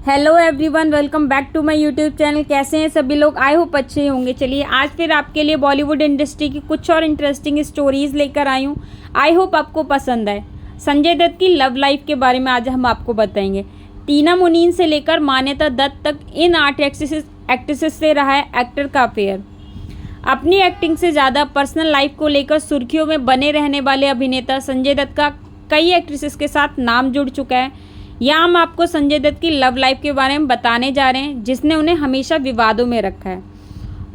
Hello everyone, welcome back to my YouTube channel. कैसे हैं सभी लोग? आई होप अच्छे होंगे। चलिए आज फिर आपके लिए बॉलीवुड इंडस्ट्री की कुछ और इंटरेस्टिंग स्टोरीज़ लेकर आई हूँ। आई होप आपको पसंद आए। संजय दत्त की लव लाइफ के बारे में आज हम आपको बताएंगे। टीना मुनीन से लेकर मान्यता दत्त तक इन 8 एक्ट्रेसेस से रहा है एक्टर का अफेयर। अपनी एक्टिंग से ज़्यादा पर्सनल लाइफ को लेकर सुर्खियों में बने रहने वाले अभिनेता संजय दत्त का कई एक्ट्रेसेस के साथ नाम जुड़ चुका है। यहाँ हम आपको संजय दत्त की लव लाइफ के बारे में बताने जा रहे हैं, जिसने उन्हें हमेशा विवादों में रखा है।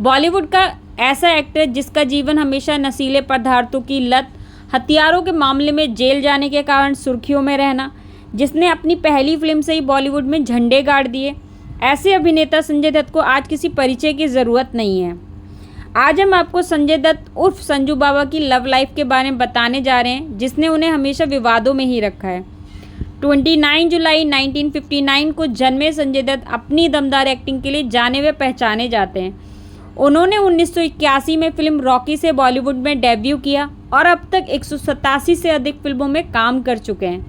बॉलीवुड का ऐसा एक्टर जिसका जीवन हमेशा नशीले पदार्थों की लत, हथियारों के मामले में जेल जाने के कारण सुर्खियों में रहना, जिसने अपनी पहली फिल्म से ही बॉलीवुड में झंडे गाड़ दिए, ऐसे अभिनेता संजय दत्त को आज किसी परिचय की ज़रूरत नहीं है। आज हम आपको संजय दत्त उर्फ संजू बाबा की लव लाइफ के बारे में बताने जा रहे हैं, जिसने उन्हें हमेशा विवादों में ही रखा है। 29 जुलाई 1959 को जन्मे संजय दत्त अपनी दमदार एक्टिंग के लिए जाने व पहचाने जाते हैं। उन्होंने 1981 में फिल्म रॉकी से बॉलीवुड में डेब्यू किया और अब तक 187 से अधिक फिल्मों में काम कर चुके हैं।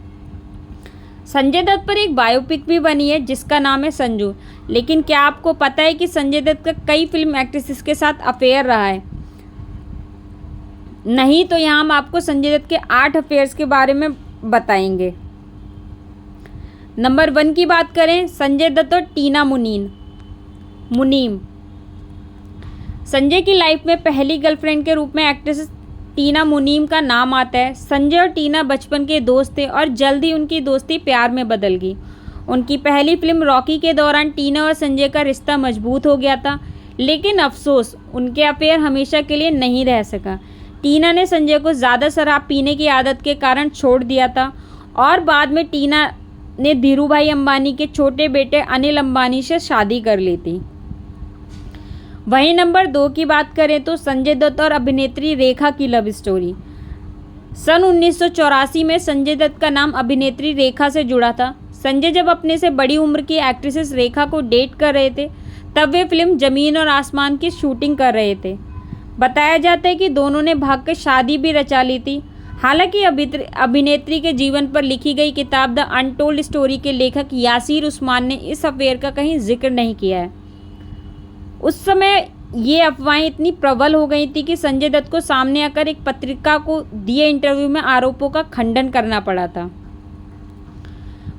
संजय दत्त पर एक बायोपिक भी बनी है जिसका नाम है संजू। लेकिन क्या आपको पता है कि संजय दत्त का कई फिल्म एक्ट्रेसेस के साथ अफेयर रहा है? नहीं तो यहाँ हम आपको संजय दत्त के 8 अफेयर्स के बारे में बताएंगे। नंबर 1 की बात करें, संजय दत्त और टीना मुनीम। संजय की लाइफ में पहली गर्लफ्रेंड के रूप में एक्ट्रेस टीना मुनीम का नाम आता है। संजय और टीना बचपन के दोस्त थे और जल्द ही उनकी दोस्ती प्यार में बदल गई। उनकी पहली फिल्म रॉकी के दौरान टीना और संजय का रिश्ता मजबूत हो गया था, लेकिन अफसोस उनके अफेयर हमेशा के लिए नहीं रह सका। टीना ने संजय को ज़्यादा शराब पीने की आदत के कारण छोड़ दिया था और बाद में टीना ने धीरूभाई अंबानी के छोटे बेटे अनिल अंबानी से शादी कर ली थी। वहीं नंबर 2 की बात करें तो संजय दत्त और अभिनेत्री रेखा की लव स्टोरी। सन 1984 में संजय दत्त का नाम अभिनेत्री रेखा से जुड़ा था। संजय जब अपने से बड़ी उम्र की एक्ट्रेसेस रेखा को डेट कर रहे थे, तब वे फिल्म ज़मीन और आसमान की शूटिंग कर रहे थे। बताया जाता है कि दोनों ने भागकर शादी भी रचा ली थी। हालांकि अभिनेत्री के जीवन पर लिखी गई किताब द अनटोल्ड स्टोरी के लेखक यासीर उस्मान ने इस अफेयर का कहीं जिक्र नहीं किया है। उस समय ये अफवाहें इतनी प्रबल हो गई थी कि संजय दत्त को सामने आकर एक पत्रिका को दिए इंटरव्यू में आरोपों का खंडन करना पड़ा था।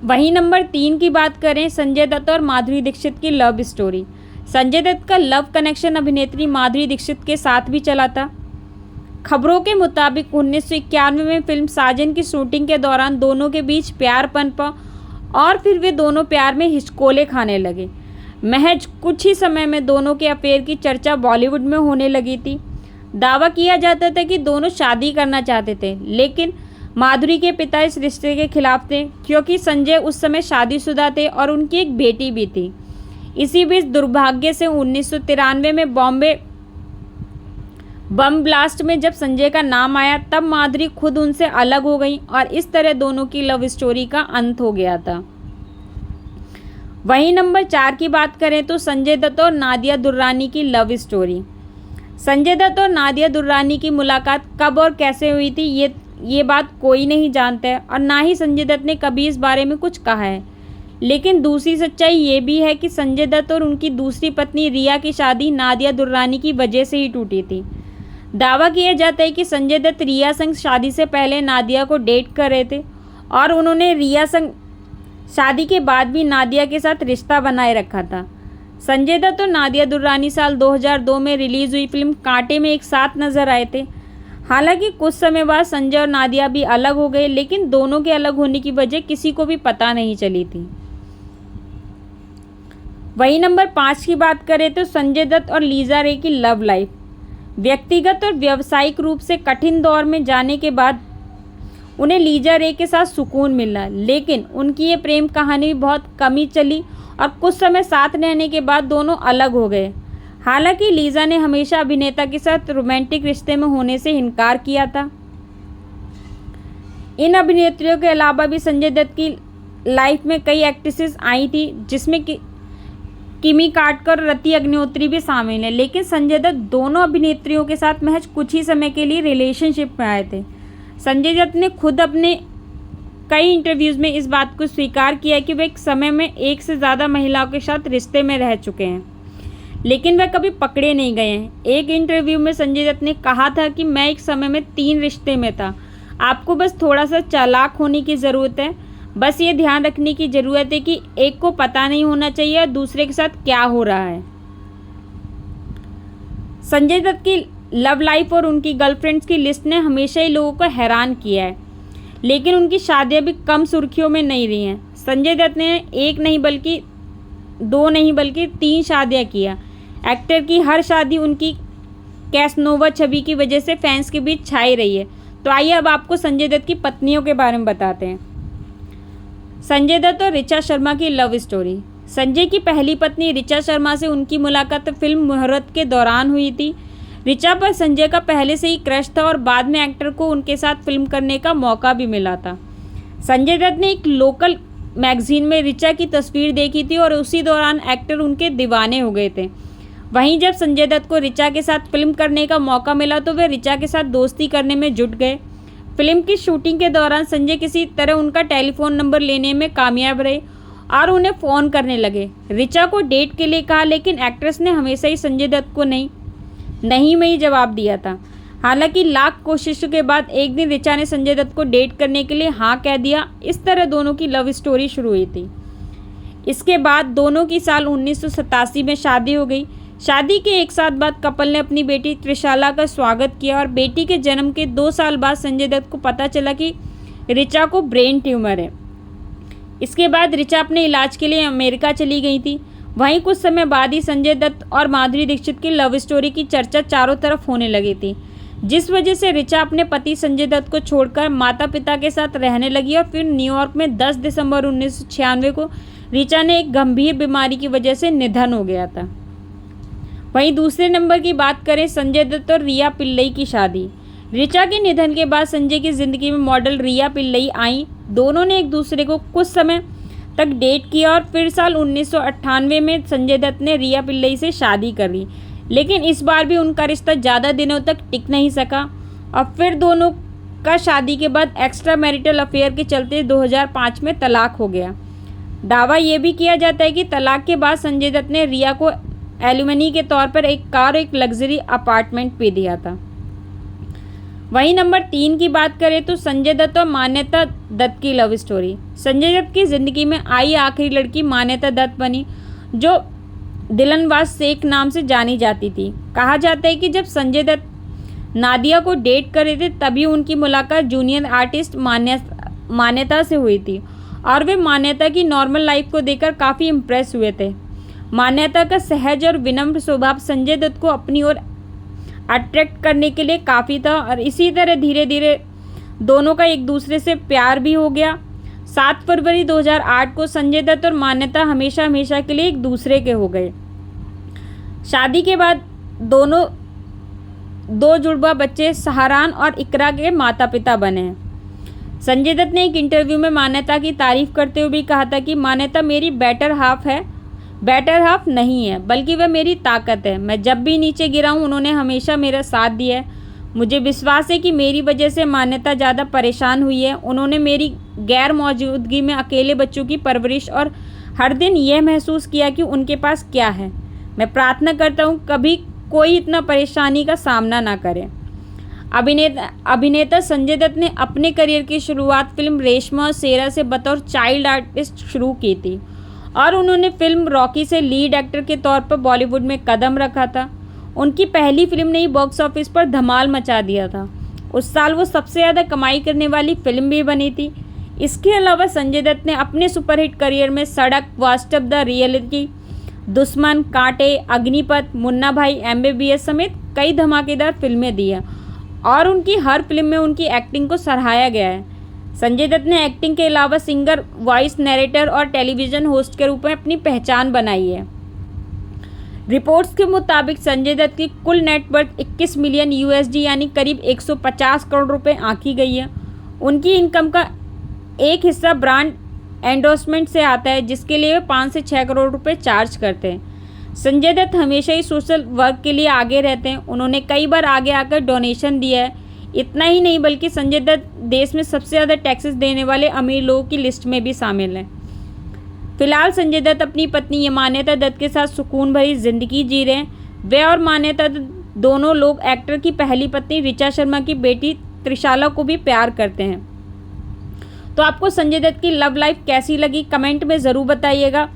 वहीं नंबर 3 की बात करें, संजय दत्त और माधुरी दीक्षित की लव स्टोरी। संजय दत्त का लव कनेक्शन अभिनेत्री माधुरी दीक्षित के साथ भी चला था। खबरों के मुताबिक 1991 में फिल्म साजन की शूटिंग के दौरान दोनों के बीच प्यार पनपा और फिर वे दोनों प्यार में हिचकोले खाने लगे। महज कुछ ही समय में दोनों के अफेयर की चर्चा बॉलीवुड में होने लगी थी। दावा किया जाता था कि दोनों शादी करना चाहते थे, लेकिन माधुरी के पिता इस रिश्ते के खिलाफ थे क्योंकि संजय उस समय शादीशुदा थे और उनकी एक बेटी भी थी। इसी बीच दुर्भाग्य से 1993 में बॉम्बे बम ब्लास्ट में जब संजय का नाम आया, तब माधुरी खुद उनसे अलग हो गई और इस तरह दोनों की लव स्टोरी का अंत हो गया था। वहीं नंबर 4 की बात करें तो संजय दत्त और नादिया दुर्रानी की लव स्टोरी। संजय दत्त और नादिया दुर्रानी की मुलाकात कब और कैसे हुई थी, ये बात कोई नहीं जानता है और ना ही संजय दत्त ने कभी इस बारे में कुछ कहा है। लेकिन दूसरी सच्चाई ये भी है कि संजय दत्त और उनकी दूसरी पत्नी रिया की शादी नादिया दुर्रानी की वजह से ही टूटी थी। दावा किया जाता है कि संजय दत्त रिया संग शादी से पहले नादिया को डेट कर रहे थे और उन्होंने रिया संग शादी के बाद भी नादिया के साथ रिश्ता बनाए रखा था। संजय दत्त और नादिया दुर्रानी साल 2002 में रिलीज़ हुई फिल्म कांटे में एक साथ नजर आए थे। हालांकि कुछ समय बाद संजय और नादिया भी अलग हो गए, लेकिन दोनों के अलग होने की वजह किसी को भी पता नहीं चली थी। वहीं नंबर 5 की बात करें तो संजय दत्त और लीजा रे की लव लाइफ। व्यक्तिगत और व्यावसायिक रूप से कठिन दौर में जाने के बाद उन्हें लीजा रे के साथ सुकून मिला, लेकिन उनकी ये प्रेम कहानी बहुत कम ही चली और कुछ समय साथ रहने के बाद दोनों अलग हो गए। हालांकि लीजा ने हमेशा अभिनेता के साथ रोमांटिक रिश्ते में होने से इनकार किया था। इन अभिनेत्रियों के अलावा भी संजय दत्त की लाइफ में कई एक्ट्रेसेस आई थी, जिसमें किमी काटकर और रति अग्निहोत्री भी शामिल है। लेकिन संजय दत्त दोनों अभिनेत्रियों के साथ महज कुछ ही समय के लिए रिलेशनशिप में आए थे। संजय दत्त ने खुद अपने कई इंटरव्यूज़ में इस बात को स्वीकार किया है कि वे एक समय में एक से ज़्यादा महिलाओं के साथ रिश्ते में रह चुके हैं, लेकिन वह कभी पकड़े नहीं गए हैं। एक इंटरव्यू में संजय दत्त ने कहा था कि मैं एक समय में 3 रिश्ते में था। आपको बस थोड़ा सा चालाक होने की ज़रूरत है। बस ये ध्यान रखने की ज़रूरत है कि एक को पता नहीं होना चाहिए दूसरे के साथ क्या हो रहा है। संजय दत्त की लव लाइफ और उनकी गर्लफ्रेंड्स की लिस्ट ने हमेशा ही लोगों को हैरान किया है, लेकिन उनकी शादियां भी कम सुर्खियों में नहीं रही हैं। संजय दत्त ने 1 नहीं बल्कि 2 नहीं बल्कि 3 शादियां किया। एक्टर की हर शादी उनकी कैसनोवा छवि की वजह से फैंस के बीच छाई रही है। तो आइए अब आपको संजय दत्त की पत्नियों के बारे में बताते हैं। संजय दत्त और ऋचा शर्मा की लव स्टोरी। संजय की पहली पत्नी ऋचा शर्मा से उनकी मुलाकात फिल्म मुहूर्त के दौरान हुई थी। ऋचा पर संजय का पहले से ही क्रश था और बाद में एक्टर को उनके साथ फिल्म करने का मौका भी मिला था। संजय दत्त ने एक लोकल मैगजीन में ऋचा की तस्वीर देखी थी और उसी दौरान एक्टर उनके दीवाने हो गए थे। वहीं जब संजय दत्त को ऋचा के साथ फिल्म करने का मौका मिला तो वे ऋचा के साथ दोस्ती करने में जुट गए। फिल्म की शूटिंग के दौरान संजय किसी तरह उनका टेलीफोन नंबर लेने में कामयाब रहे और उन्हें फ़ोन करने लगे। ऋचा को डेट के लिए कहा, लेकिन एक्ट्रेस ने हमेशा ही संजय दत्त को नहीं में ही जवाब दिया था। हालांकि लाख कोशिशों के बाद एक दिन ऋचा ने संजय दत्त को डेट करने के लिए हाँ कह दिया। इस तरह दोनों की लव स्टोरी शुरू हुई थी। इसके बाद दोनों की साल 1987 में शादी हो गई। शादी के 1 साल बाद कपल ने अपनी बेटी त्रिशाला का स्वागत किया और बेटी के जन्म के 2 साल बाद संजय दत्त को पता चला कि ऋचा को ब्रेन ट्यूमर है। इसके बाद ऋचा अपने इलाज के लिए अमेरिका चली गई थी। वहीं कुछ समय बाद ही संजय दत्त और माधुरी दीक्षित की लव स्टोरी की चर्चा चारों तरफ होने लगी थी, जिस वजह से ऋचा अपने पति संजय दत्त को छोड़कर माता पिता के साथ रहने लगी और फिर न्यूयॉर्क में 10 दिसंबर 1996 को ऋचा ने एक गंभीर बीमारी की वजह से निधन हो गया था। वहीं दूसरे नंबर की बात करें संजय दत्त और रिया पिल्लई की शादी। ऋचा के निधन के बाद संजय की ज़िंदगी में मॉडल रिया पिल्लई आई। दोनों ने एक दूसरे को कुछ समय तक डेट किया और फिर साल 1998 में संजय दत्त ने रिया पिल्लई से शादी कर ली, लेकिन इस बार भी उनका रिश्ता ज़्यादा दिनों तक टिक नहीं सका और फिर दोनों का शादी के बाद एक्स्ट्रा मैरिटल अफेयर के चलते 2005 में तलाक हो गया। दावा ये भी किया जाता है कि तलाक के बाद संजय दत्त ने रिया को एलुमनी के तौर पर एक कार और एक लग्जरी अपार्टमेंट भी दिया था। वहीं नंबर 3 की बात करें तो संजय दत्त और मान्यता दत्त की लव स्टोरी। संजय दत्त की ज़िंदगी में आई आखिरी लड़की मान्यता दत्त बनी, जो दिलनवाज शेख नाम से जानी जाती थी। कहा जाता है कि जब संजय दत्त नादिया को डेट कर रहे थे तभी उनकी मुलाकात जूनियर आर्टिस्ट मान्यता से हुई थी और वे मान्यता की नॉर्मल लाइफ को देखकर काफ़ी इम्प्रेस हुए थे। मान्यता का सहज और विनम्र स्वभाव संजय दत्त को अपनी ओर अट्रैक्ट करने के लिए काफ़ी था और इसी तरह धीरे धीरे दोनों का एक दूसरे से प्यार भी हो गया। 7 फरवरी 2008 को संजय दत्त और मान्यता हमेशा के लिए एक दूसरे के हो गए। शादी के बाद दोनों 2 जुड़वा बच्चे सहारान और इकरा के माता पिता बने हैं। संजय दत्त ने एक इंटरव्यू में मान्यता की तारीफ करते हुए भी कहा था कि मान्यता मेरी बेटर हाफ है, बेटर हाफ नहीं है बल्कि वह मेरी ताकत है। मैं जब भी नीचे गिरा हूँ उन्होंने हमेशा मेरा साथ दिया है। मुझे विश्वास है कि मेरी वजह से मान्यता ज़्यादा परेशान हुई है। उन्होंने मेरी गैर मौजूदगी में अकेले बच्चों की परवरिश और हर दिन यह महसूस किया कि उनके पास क्या है। मैं प्रार्थना करता हूँ कभी कोई इतना परेशानी का सामना ना करे। अभिनेता संजय दत्त ने अपने करियर की शुरुआत फिल्म रेशमा और शेरा से बतौर चाइल्ड आर्टिस्ट शुरू की थी और उन्होंने फिल्म रॉकी से लीड एक्टर के तौर पर बॉलीवुड में कदम रखा था। उनकी पहली फिल्म ने ही बॉक्स ऑफिस पर धमाल मचा दिया था। उस साल वो सबसे ज़्यादा कमाई करने वाली फिल्म भी बनी थी। इसके अलावा संजय दत्त ने अपने सुपरहिट करियर में सड़क, वास्तव, द रियलिटी, दुश्मन, कांटे, अग्निपथ, मुन्ना भाई, MBBS समेत कई धमाकेदार फिल्में दी हैं और उनकी हर फिल्म में उनकी एक्टिंग को सराहाया गया है। संजय दत्त ने एक्टिंग के अलावा सिंगर, वॉइस नरेटर और टेलीविज़न होस्ट के रूप में अपनी पहचान बनाई है। रिपोर्ट्स के मुताबिक संजय दत्त की कुल नेटवर्थ 21 मिलियन USD यानी करीब 150 करोड़ रुपए आंकी गई है। उनकी इनकम का एक हिस्सा ब्रांड एंडोर्समेंट से आता है, जिसके लिए वे 5 से 6 करोड़ रुपए चार्ज करते हैं। संजय दत्त हमेशा ही सोशल वर्क के लिए आगे रहते हैं। उन्होंने कई बार आगे आकर डोनेशन दिया है। इतना ही नहीं बल्कि संजय दत्त देश में सबसे ज़्यादा टैक्सेस देने वाले अमीर लोगों की लिस्ट में भी शामिल हैं। फिलहाल संजय दत्त अपनी पत्नी मान्यता दत्त के साथ सुकून भरी जिंदगी जी रहे हैं। वे और मान्यता दत्त दोनों लोग एक्टर की पहली पत्नी ऋचा शर्मा की बेटी त्रिशाला को भी प्यार करते हैं। तो आपको संजय दत्त की लव लाइफ कैसी लगी कमेंट में ज़रूर बताइएगा।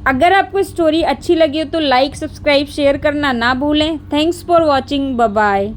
अगर आपको स्टोरी अच्छी लगी हो तो लाइक, सब्सक्राइब, शेयर करना ना भूलें। Thanks for watching. Bye bye.